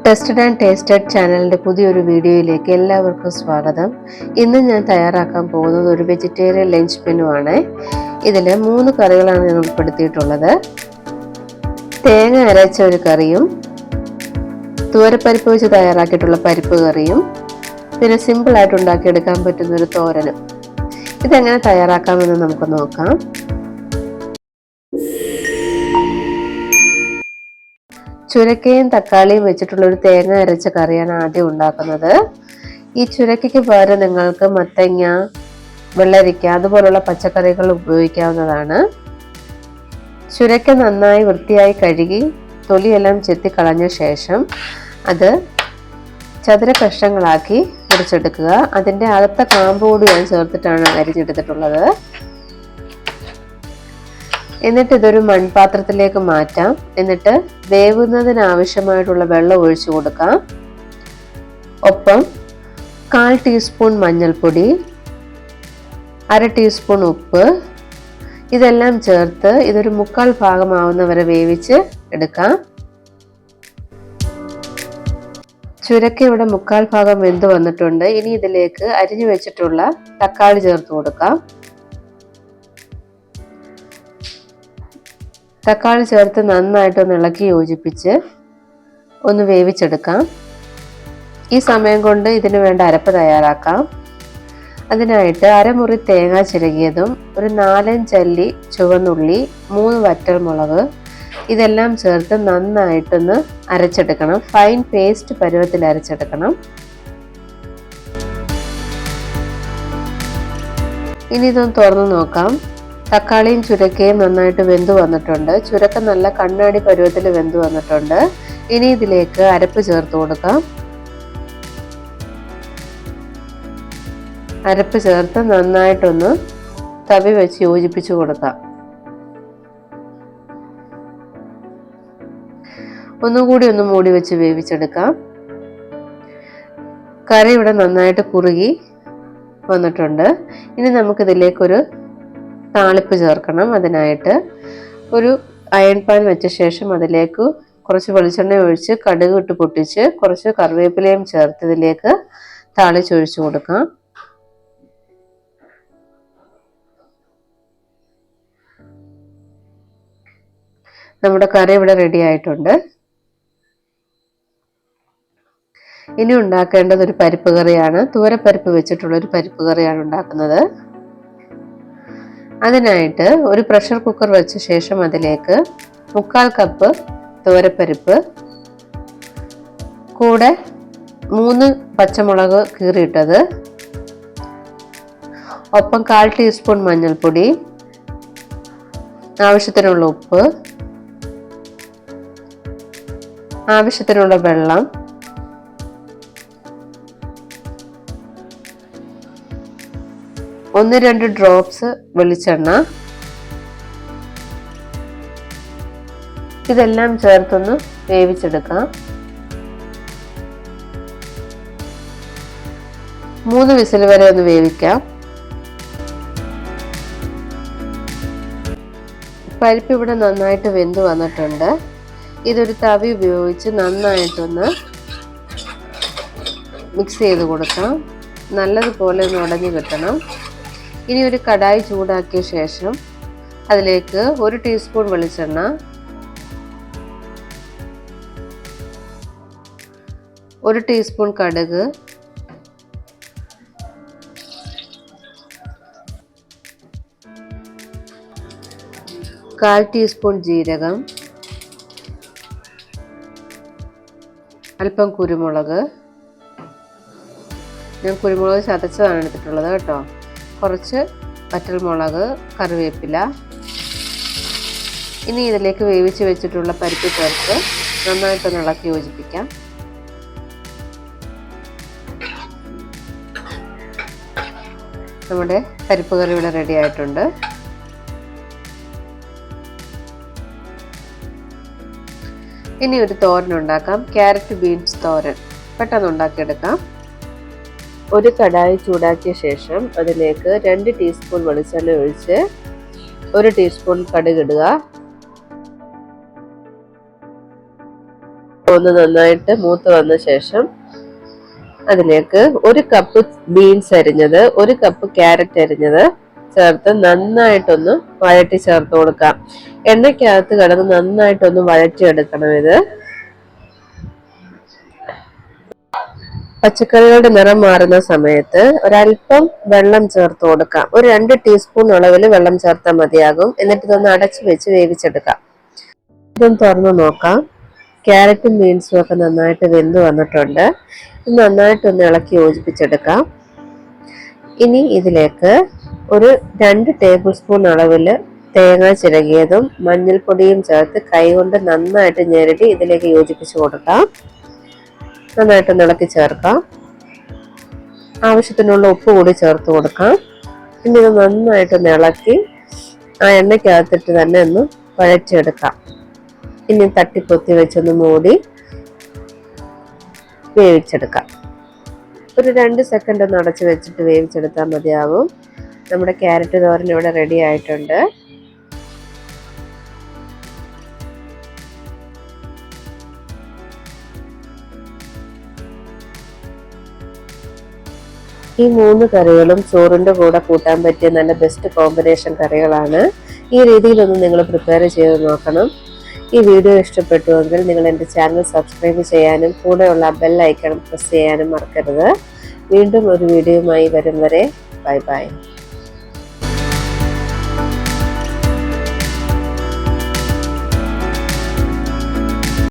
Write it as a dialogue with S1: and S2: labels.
S1: Tested and tasted ചാനലിൻ്റെ പുതിയൊരു വീഡിയോയിലേക്ക് എല്ലാവർക്കും സ്വാഗതം. ഇന്ന് ഞാൻ തയ്യാറാക്കാൻ പോകുന്നത് ഒരു വെജിറ്റേറിയൻ ലഞ്ച് മെനു ആണ്. ഇതിൽ 3 കറികളാണ് ഞാൻ ഉൾപ്പെടുത്തിയിട്ടുള്ളത്. തേങ്ങ അരച്ച ഒരു കറിയും, തുവരപ്പരിപ്പ് വെച്ച് തയ്യാറാക്കിയിട്ടുള്ള പരിപ്പ് കറിയും, പിന്നെ സിമ്പിളായിട്ട് ഉണ്ടാക്കിയെടുക്കാൻ പറ്റുന്ന ഒരു തോരനും. ഇതെങ്ങനെ തയ്യാറാക്കാമെന്ന് നമുക്ക് നോക്കാം. ചുരക്കയും തക്കാളിയും വെച്ചിട്ടുള്ള ഒരു തേങ്ങ അരച്ച കറിയാണ് ആദ്യം ഉണ്ടാക്കുന്നത്. ഈ ചുരക്കയ്ക്ക് പകരം നിങ്ങൾക്ക് മത്തങ്ങ, വെള്ളരിക്ക അതുപോലുള്ള പച്ചക്കറികൾ ഉപയോഗിക്കാവുന്നതാണ്. ചുരക്ക നന്നായി വൃത്തിയായി കഴുകി തൊലിയെല്ലാം ചെത്തിക്കളഞ്ഞ ശേഷം അത് ചതുര കഷ്ണങ്ങളാക്കി മുറിച്ചെടുക്കുക. അതിൻ്റെ അകത്ത കാമ്പ് കൂടി ഞാൻ ചേർത്തിട്ടാണ് അരിഞ്ഞെടുത്തിട്ടുള്ളത്. എന്നിട്ട് ഇതൊരു മൺപാത്രത്തിലേക്ക് മാറ്റാം. എന്നിട്ട് വേവുന്നതിന് ആവശ്യമായിട്ടുള്ള വെള്ളം ഒഴിച്ചു കൊടുക്കാം. ഒപ്പം 1/4 ടീസ്പൂൺ മഞ്ഞൾപ്പൊടി, 1/2 ടീസ്പൂൺ ഉപ്പ്, ഇതെല്ലാം ചേർത്ത് ഇതൊരു 1/4 ഭാഗമാവുന്നവരെ വേവിച്ച് എടുക്കാം. ചുരക്ക ഇവിടെ 1/4 ഭാഗം വെന്ത് വന്നിട്ടുണ്ട്. ഇനി ഇതിലേക്ക് അരിഞ്ഞു വെച്ചിട്ടുള്ള തക്കാളി ചേർത്ത് കൊടുക്കാം. തക്കാളി ചേർത്ത് നന്നായിട്ടൊന്ന് ഇളക്കി യോജിപ്പിച്ച് ഒന്ന് വേവിച്ചെടുക്കാം. ഈ സമയം കൊണ്ട് ഇതിന് വേണ്ട അരപ്പ് തയ്യാറാക്കാം. അതിനായിട്ട് അരമുറി തേങ്ങ ചിരകിയതും, ഒരു 4-5 അല്ലി ചുവന്നുള്ളി, 3 വറ്റൽമുളക്, ഇതെല്ലാം ചേർത്ത് നന്നായിട്ടൊന്ന് അരച്ചെടുക്കണം. ഫൈൻ പേസ്റ്റ് പരുവത്തിൽ അരച്ചെടുക്കണം. ഇനി ഇതൊന്ന് തുറന്ന് നോക്കാം. തക്കാളിയും ചുരക്കയും നന്നായിട്ട് വെന്ത് വന്നിട്ടുണ്ട്. ചുരക്ക നല്ല കണ്ണാടി പരുവത്തിൽ വെന്ത് വന്നിട്ടുണ്ട്. ഇനി ഇതിലേക്ക് അരപ്പ് ചേർത്ത് കൊടുക്കാം. അരപ്പ് ചേർത്ത് നന്നായിട്ടൊന്ന് തവി വെച്ച് യോജിപ്പിച്ചു കൊടുക്കാം. ഒന്നുകൂടി ഒന്ന് മൂടി വെച്ച് വേവിച്ചെടുക്കാം. കറി ഇവിടെ നന്നായിട്ട് കുറുകി വന്നിട്ടുണ്ട്. ഇനി നമുക്കിതിലേക്കൊരു താളിപ്പ് ചേർക്കണം. അതിനായിട്ട് ഒരു അയൺ പാൻ വെച്ച ശേഷം അതിലേക്ക് കുറച്ച് വെളിച്ചെണ്ണ ഒഴിച്ച് കടുക് ഇട്ട് പൊട്ടിച്ച് കുറച്ച് കറിവേപ്പിലയും ചേർത്ത് ഇതിലേക്ക് താളിച്ചൊഴിച്ചു കൊടുക്കാം. നമ്മുടെ കറി ഇവിടെ റെഡി ആയിട്ടുണ്ട്. ഇനി ഉണ്ടാക്കേണ്ടത് ഒരു പരിപ്പ് കറിയാണ്. തുവരപ്പരിപ്പ് വെച്ചിട്ടുള്ള ഒരു പരിപ്പ് കറിയാണ് ഉണ്ടാക്കുന്നത്. അതിനായിട്ട് ഒരു പ്രഷർ കുക്കർ വെച്ച ശേഷം അതിലേക്ക് 1/4 കപ്പ് തുവരപ്പരിപ്പ്, കൂടെ 3 പച്ചമുളക് കീറിയിട്ടത്, ഒപ്പം 1/4 ടീസ്പൂൺ മഞ്ഞൾപ്പൊടി, ആവശ്യത്തിനുള്ള ഉപ്പ്, ആവശ്യത്തിനുള്ള വെള്ളം, ഒന്ന് 2 ഡ്രോപ്സ് വെളിച്ചെണ്ണ, ഇതെല്ലാം ചേർത്തൊന്ന് വേവിച്ചെടുക്കാം. 3 വിസിൽ വരെ ഒന്ന് വേവിക്കാം. പരിപ്പ് ഇവിടെ നന്നായിട്ട് വെന്ത് വന്നിട്ടുണ്ട്. ഇതൊരു തവി ഉപയോഗിച്ച് നന്നായിട്ടൊന്ന് മിക്സ് ചെയ്ത് കൊടുക്കാം. നല്ലതുപോലെ ഒന്ന് ഉടഞ്ഞു കിട്ടണം. ഇനി ഒരു കടായി ചൂടാക്കിയ ശേഷം അതിലേക്ക് 1 ടീസ്പൂൺ വെളിച്ചെണ്ണ, 1 ടീസ്പൂൺ കടുക്, 1/4 ടീസ്പൂൺ ജീരകം, അല്പം കുരുമുളക്, ഞാൻ കുരുമുളക് ചതച്ചതാണ് എടുത്തിട്ടുള്ളത് കേട്ടോ, കുറച്ച് വറ്റൽമുളക്, കറിവേപ്പില. ഇനി ഇതിലേക്ക് വേവിച്ച് വെച്ചിട്ടുള്ള പരിപ്പ് ചേർത്ത് നന്നായിട്ടൊന്ന് ഇളക്കി യോജിപ്പിക്കാം. നമ്മുടെ പരിപ്പ് കറി ഇവിടെ റെഡി ആയിട്ടുണ്ട്. ഇനി ഒരു തോരൻ ഉണ്ടാക്കാം. ക്യാരറ്റ് ബീൻസ് തോരൻ പെട്ടെന്ന് ഉണ്ടാക്കിയെടുക്കാം. ഒരു കടായി ചൂടാക്കിയ ശേഷം അതിലേക്ക് 2 ടീസ്പൂൺ വെളിച്ചെണ്ണ ഒഴിച്ച് 1 ടീസ്പൂൺ കടുക് ഇടുക. ഒന്ന് നന്നായിട്ട് മൂത്ത് വന്ന ശേഷം അതിലേക്ക് 1 കപ്പ് ബീൻസ് അരിഞ്ഞത്, 1 കപ്പ് ക്യാരറ്റ് അരിഞ്ഞത് ചേർത്ത് നന്നായിട്ടൊന്ന് വഴറ്റി ചേർത്ത് കൊടുക്കാം. എണ്ണയ്ക്കകത്ത് കിടന്ന് നന്നായിട്ടൊന്ന് വഴറ്റിയെടുക്കണം. ഇത് പച്ചക്കറികളുടെ നിറം മാറുന്ന സമയത്ത് ഒരല്പം വെള്ളം ചേർത്ത് കൊടുക്കാം. ഒരു 2 ടീസ്പൂൺ അളവിൽ വെള്ളം ചേർത്താൽ മതിയാകും. എന്നിട്ട് ഇതൊന്ന് അടച്ചു വെച്ച് വേവിച്ചെടുക്കാം. ഇതൊന്ന് തുറന്ന് നോക്കാം. ക്യാരറ്റും ബീൻസും ഒക്കെ നന്നായിട്ട് വെന്ത് വന്നിട്ടുണ്ട്. ഇത് നന്നായിട്ടൊന്ന് ഇളക്കി യോജിപ്പിച്ചെടുക്കാം. ഇനി ഇതിലേക്ക് ഒരു 2 ടേബിൾ സ്പൂൺ അളവിൽ തേങ്ങ ചിരകിയതും മഞ്ഞൾപ്പൊടിയും ചേർത്ത് കൈകൊണ്ട് നന്നായിട്ട് ഞെരടി ഇതിലേക്ക് യോജിപ്പിച്ച് കൊടുക്കാം. നന്നായിട്ടൊന്ന് ഇളക്കി ചേർക്കാം. ആവശ്യത്തിനുള്ള ഉപ്പ് കൂടി ചേർത്ത് കൊടുക്കാം. ഇനി ഇത് നന്നായിട്ടൊന്ന് ഇളക്കി ആ എണ്ണയ്ക്കകത്തിട്ട് തന്നെ ഒന്ന് വഴറ്റിയെടുക്കാം. ഇനി തട്ടിപ്പൊത്തി വെച്ചൊന്ന് മൂടി വേവിച്ചെടുക്കാം. ഒരു 2 സെക്കൻഡ് ഒന്ന് അടച്ചു വെച്ചിട്ട് വേവിച്ചെടുത്താൽ മതിയാവും. നമ്മുടെ ക്യാരറ്റ് തോരൻ ഇവിടെ റെഡി ആയിട്ടുണ്ട്. ഈ 3 കറികളും ചോറിൻ്റെ കൂടെ കൂട്ടാൻ പറ്റിയ നല്ല ബെസ്റ്റ് കോമ്പിനേഷൻ കറികളാണ്. ഈ രീതിയിലൊന്ന് നിങ്ങൾ പ്രിപ്പയർ ചെയ്ത് നോക്കണം. ഈ വീഡിയോ ഇഷ്ടപ്പെട്ടുവെങ്കിൽ നിങ്ങൾ എൻ്റെ ചാനൽ സബ്സ്ക്രൈബ് ചെയ്യാനും കൂടെയുള്ള ബെൽ ഐക്കൺ പ്രസ് ചെയ്യാനും മറക്കരുത്. വീണ്ടും ഒരു വീഡിയോയുമായി വരും വരെ ബൈ ബൈ.